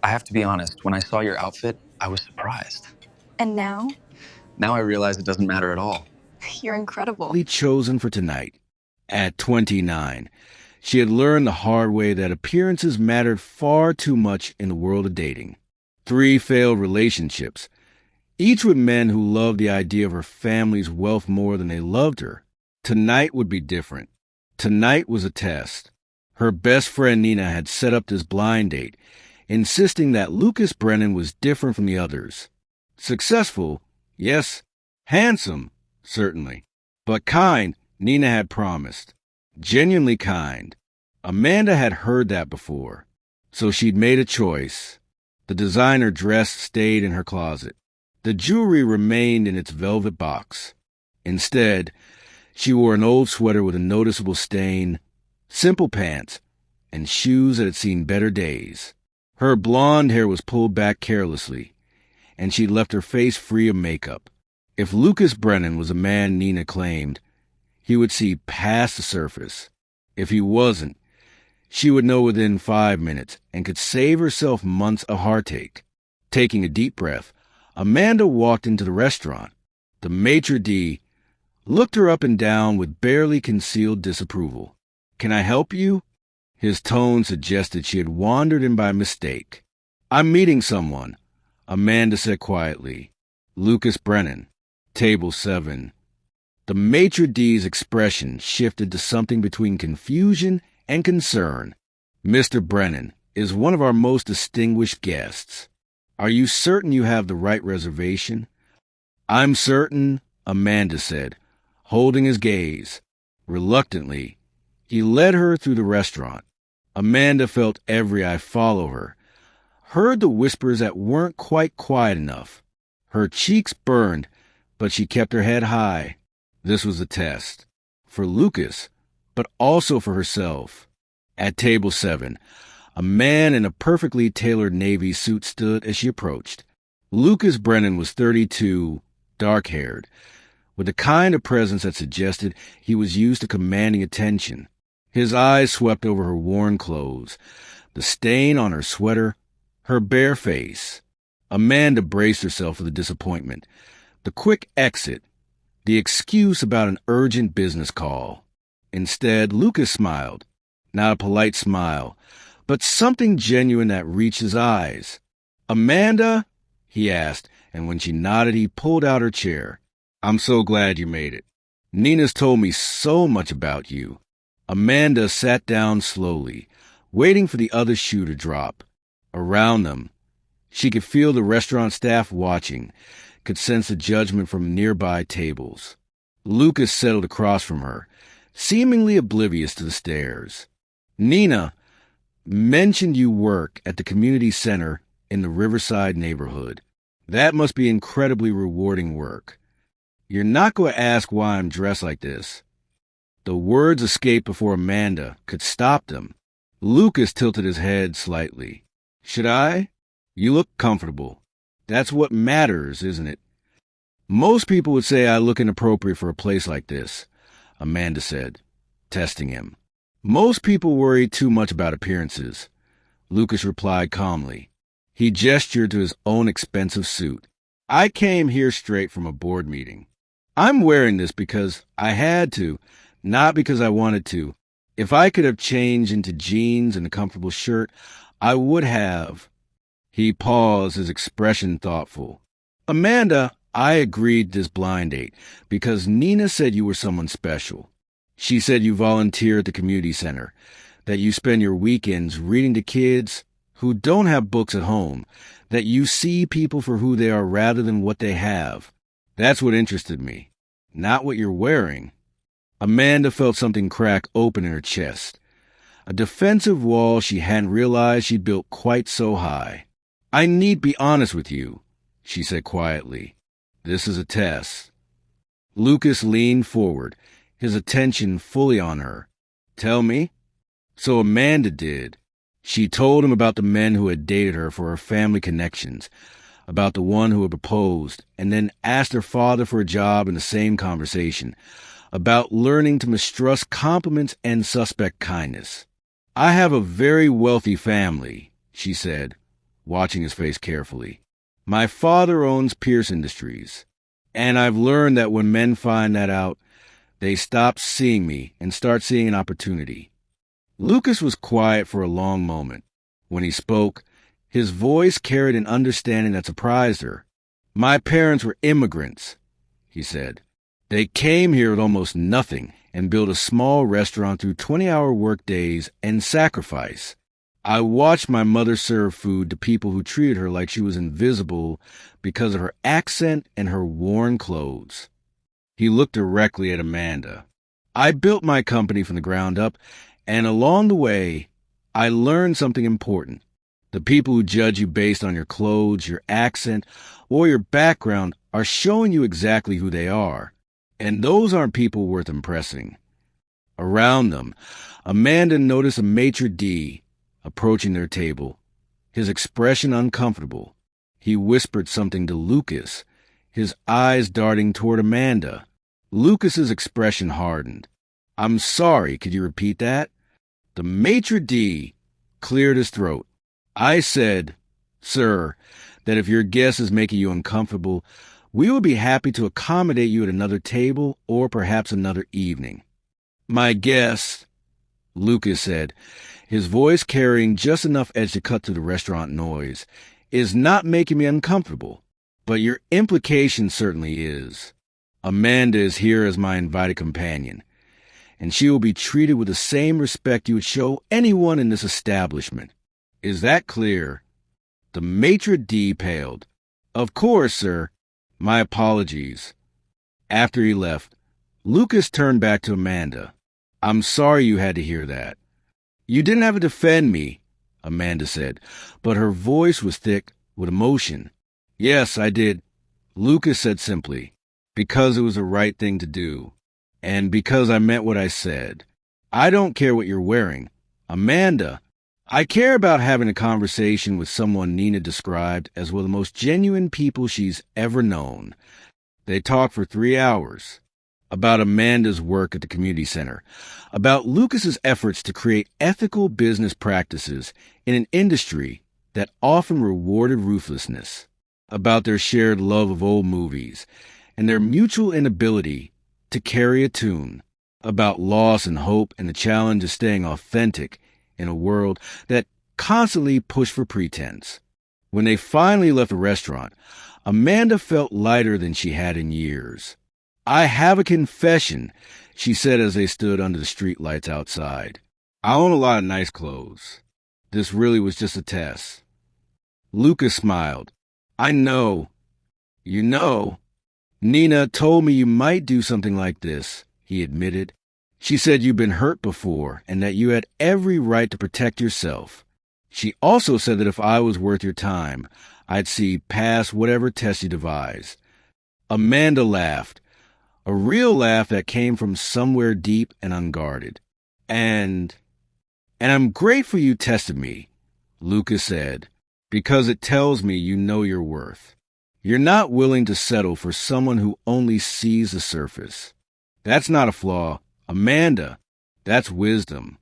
I have to be honest, when I saw your outfit, I was surprised. And now? Now I realize it doesn't matter at all. You're incredible. Chosen for tonight. At 29, she had learned the hard way that appearances mattered far too much in the world of dating. 3 failed relationships, each with men who loved the idea of her family's wealth more than they loved her. Tonight would be different. Tonight was a test. Her best friend Nina had set up this blind date, insisting that Lucas Brennan was different from the others. Successful, yes. Handsome, certainly. But kind, Nina had promised. Genuinely kind. Amanda had heard that before. So she'd made a choice. The designer dress stayed in her closet. The jewelry remained in its velvet box. Instead, she wore an old sweater with a noticeable stain, simple pants, and shoes that had seen better days. Her blonde hair was pulled back carelessly, and she'd left her face free of makeup. If Lucas Brennan was a man Nina claimed, he would see past the surface. If he wasn't, she would know within 5 minutes and could save herself months of heartache. Taking a deep breath, Amanda walked into the restaurant. The maitre d' looked her up and down with barely concealed disapproval. "Can I help you?" His tone suggested she had wandered in by mistake. "I'm meeting someone," Amanda said quietly. "Lucas Brennan, table 7. The maitre d's expression shifted to something between confusion and concern. "Mr. Brennan is one of our most distinguished guests. Are you certain you have the right reservation?" "I'm certain," Amanda said, holding his gaze. Reluctantly, he led her through the restaurant. Amanda felt every eye follow her, heard the whispers that weren't quite quiet enough. Her cheeks burned, but she kept her head high. This was a test. For Lucas, but also for herself. At table 7, a man in a perfectly tailored navy suit stood as she approached. Lucas Brennan was 32, dark-haired, with the kind of presence that suggested he was used to commanding attention. His eyes swept over her worn clothes, the stain on her sweater, her bare face. Amanda braced herself for the disappointment, the quick exit, the excuse about an urgent business call. Instead, Lucas smiled. Not a polite smile, but something genuine that reached his eyes. "Amanda?" he asked, and when she nodded, he pulled out her chair. "I'm so glad you made it. Nina's told me so much about you." Amanda sat down slowly, waiting for the other shoe to drop. Around them, she could feel the restaurant staff watching, could sense the judgment from nearby tables. Lucas settled across from her, seemingly oblivious to the stares. "Nina mentioned you work at the community center in the Riverside neighborhood. That must be incredibly rewarding work. You're not going to ask why I'm dressed like this." The words escaped before Amanda could stop them. Lucas tilted his head slightly. "Should I? You look comfortable. That's what matters, isn't it?" "Most people would say I look inappropriate for a place like this," Amanda said, testing him. "Most people worry too much about appearances," Lucas replied calmly. He gestured to his own expensive suit. "I came here straight from a board meeting. I'm wearing this because I had to, not because I wanted to. If I could have changed into jeans and a comfortable shirt, I would have." He paused, his expression thoughtful. "Amanda, I agreed to this blind date because Nina said you were someone special. She said you volunteer at the community center, that you spend your weekends reading to kids who don't have books at home, that you see people for who they are rather than what they have. That's what interested me, not what you're wearing." Amanda felt something crack open in her chest, a defensive wall she hadn't realized she'd built quite so high. "I need be honest with you," she said quietly. "This is a test." Lucas leaned forward, his attention fully on her. "Tell me." So Amanda did. She told him about the men who had dated her for her family connections, about the one who had proposed and then asked her father for a job in the same conversation, about learning to mistrust compliments and suspect kindness. "I have a very wealthy family," she said, watching his face carefully. My father owns Pierce Industries, and I've learned that when men find that out, they stop seeing me and start seeing an opportunity. Lucas was quiet for a long moment. When he spoke, his voice carried an understanding that surprised her. My parents were immigrants, he said. They came here with almost nothing and built a small restaurant through 20-hour workdays and sacrifice. I watched my mother serve food to people who treated her like she was invisible because of her accent and her worn clothes. He looked directly at Amanda. I built my company from the ground up, and along the way, I learned something important. The people who judge you based on your clothes, your accent, or your background are showing you exactly who they are. And those aren't people worth impressing. Around them, Amanda noticed a maitre d' approaching their table, his expression uncomfortable. He whispered something to Lucas, his eyes darting toward Amanda. Lucas's expression hardened. I'm sorry, could you repeat that? The maitre d' cleared his throat. I said, sir, that if your guest is making you uncomfortable, we will be happy to accommodate you at another table or perhaps another evening. My guest, Lucas said, his voice carrying just enough edge to cut through the restaurant noise, is not making me uncomfortable, but your implication certainly is. Amanda is here as my invited companion, and she will be treated with the same respect you would show anyone in this establishment. Is that clear? The maitre d' paled. Of course, sir. My apologies. After he left, Lucas turned back to Amanda. I'm sorry you had to hear that. You didn't have to defend me, Amanda said, but her voice was thick with emotion. Yes, I did, Lucas said simply, because it was the right thing to do, and because I meant what I said. I don't care what you're wearing. Amanda, I care about having a conversation with someone Nina described as one of the most genuine people she's ever known. They talked for 3 hours. About Amanda's work at the community center, about Lucas's efforts to create ethical business practices in an industry that often rewarded ruthlessness, about their shared love of old movies and their mutual inability to carry a tune, about loss and hope and the challenge of staying authentic in a world that constantly pushed for pretense. When they finally left the restaurant, Amanda felt lighter than she had in years. I have a confession, she said as they stood under the streetlights outside. I own a lot of nice clothes. This really was just a test. Lucas smiled. I know. You know. Nina told me you might do something like this, he admitted. She said you'd been hurt before and that you had every right to protect yourself. She also said that if I was worth your time, I'd see past whatever test you devise. Amanda laughed. A real laugh that came from somewhere deep and unguarded. And I'm grateful you tested me, Lucas said, because it tells me you know your worth. You're not willing to settle for someone who only sees the surface. That's not a flaw. Amanda, that's wisdom.